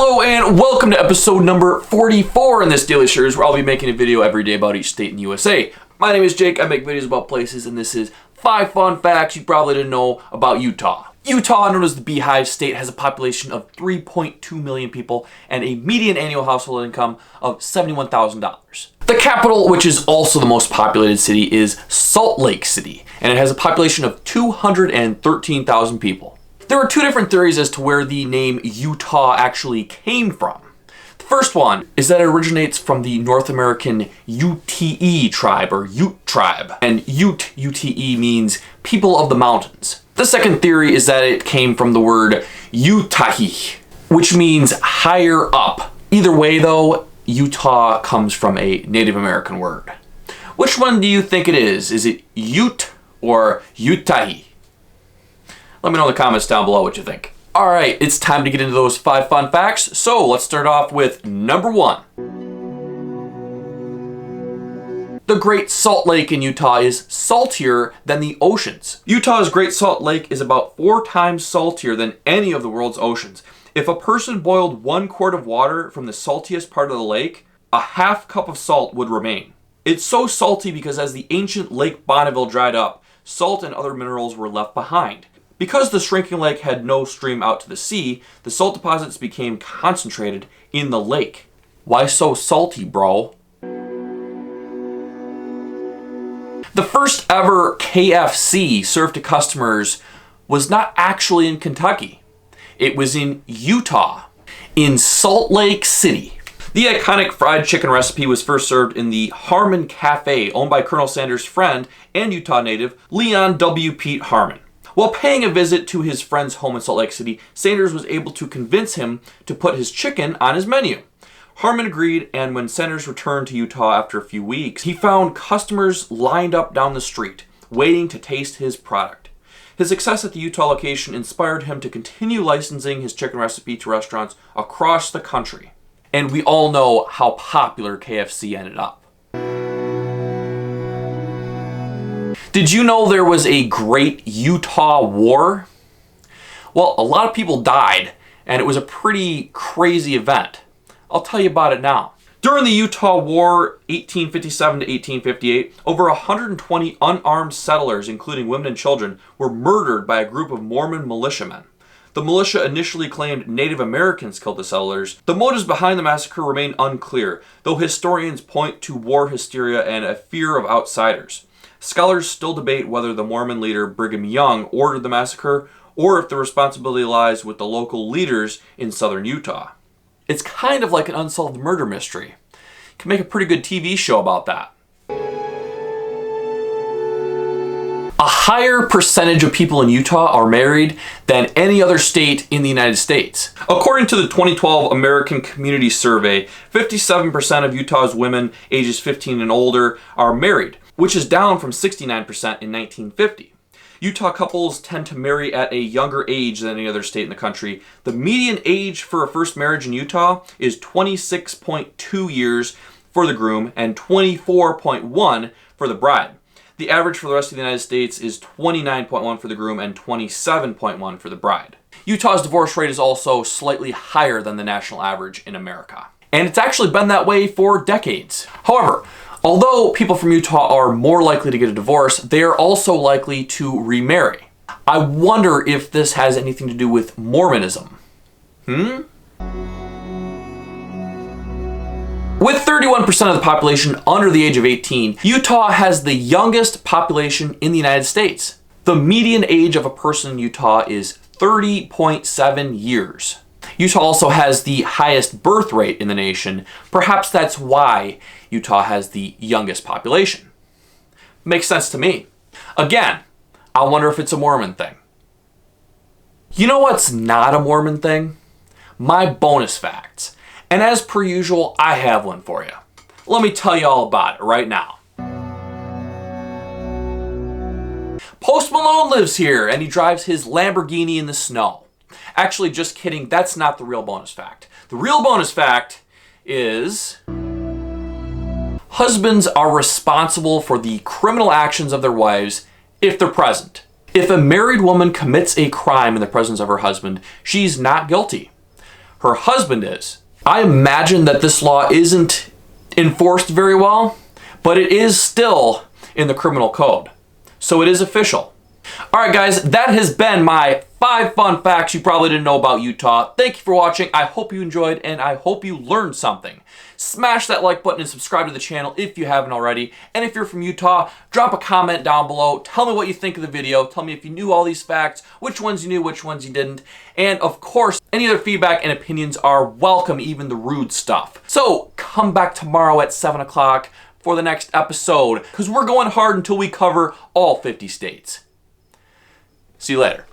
Hello and welcome to episode number 44 in this daily series where I'll be making a video every day about each state in the USA. My name is Jake, I make videos about places, and this is 5 fun facts you probably didn't know about Utah. Utah, known as the Beehive State, has a population of 3.2 million people and a median annual household income of $71,000. The capital, which is also the most populated city, is Salt Lake City, and it has a population of 213,000 people. There are two different theories as to where the name Utah actually came from. The first one is that it originates from the North American Ute tribe, or Ute tribe, and Ute, UTE, means people of the mountains. The second theory is that it came from the word Utahi, which means higher up. Either way though, Utah comes from a Native American word. Which one do you think it is? Is it Ute or Utahi? Let me know in the comments down below what you think. All right, it's time to get into those 5 fun facts. So let's start off with number 1. The Great Salt Lake in Utah is saltier than the oceans. Utah's Great Salt Lake is about 4 times saltier than any of the world's oceans. If a person boiled 1 quart of water from the saltiest part of the lake, a half cup of salt would remain. It's so salty because as the ancient Lake Bonneville dried up, salt and other minerals were left behind. Because the shrinking lake had no stream out to the sea, the salt deposits became concentrated in the lake. Why so salty, bro? The first ever KFC served to customers was not actually in Kentucky. It was in Utah, in Salt Lake City. The iconic fried chicken recipe was first served in the Harmon Cafe, owned by Colonel Sanders' friend and Utah native Leon W. Pete Harmon. While paying a visit to his friend's home in Salt Lake City, Sanders was able to convince him to put his chicken on his menu. Harmon agreed, and when Sanders returned to Utah after a few weeks, he found customers lined up down the street, waiting to taste his product. His success at the Utah location inspired him to continue licensing his chicken recipe to restaurants across the country. And we all know how popular KFC ended up. Did you know there was a Great Utah War? Well, a lot of people died, and it was a pretty crazy event. I'll tell you about it now. During the Utah War, 1857 to 1858, over 120 unarmed settlers, including women and children, were murdered by a group of Mormon militiamen. The militia initially claimed Native Americans killed the settlers. The motives behind the massacre remain unclear, though historians point to war hysteria and a fear of outsiders. Scholars still debate whether the Mormon leader Brigham Young ordered the massacre or if the responsibility lies with the local leaders in southern Utah. It's kind of like an unsolved murder mystery. You can make a pretty good TV show about that. A higher percentage of people in Utah are married than any other state in the United States. According to the 2012 American Community Survey, 57% of Utah's women ages 15 and older are married, which is down from 69% in 1950. Utah couples tend to marry at a younger age than any other state in the country. The median age for a first marriage in Utah is 26.2 years for the groom and 24.1 for the bride. The average for the rest of the United States is 29.1 for the groom and 27.1 for the bride. Utah's divorce rate is also slightly higher than the national average in America. And it's actually been that way for decades. However, although people from Utah are more likely to get a divorce, they are also likely to remarry. I wonder if this has anything to do with Mormonism. With 31% of the population under the age of 18, Utah has the youngest population in the United States. The median age of a person in Utah is 30.7 years. Utah also has the highest birth rate in the nation. Perhaps that's why Utah has the youngest population. Makes sense to me. Again, I wonder if it's a Mormon thing. You know what's not a Mormon thing? My bonus facts. And as per usual, I have one for you. Let me tell you all about it right now. Post Malone lives here and he drives his Lamborghini in the snow. Actually, just kidding, that's not the real bonus fact. The real bonus fact is husbands are responsible for the criminal actions of their wives if they're present. If a married woman commits a crime in the presence of her husband, she's not guilty. her husband is. I imagine that this law isn't enforced very well, but it is still in the criminal code. So it is official. All right, guys, that has been my 5 fun facts you probably didn't know about Utah. Thank you for watching. I hope you enjoyed, and I hope you learned something. Smash that like button and subscribe to the channel if you haven't already. And if you're from Utah, drop a comment down below. Tell me what you think of the video. Tell me if you knew all these facts, which ones you knew, which ones you didn't. And of course, any other feedback and opinions are welcome, even the rude stuff. So come back tomorrow at 7 o'clock for the next episode, because we're going hard until we cover all 50 states. See you later.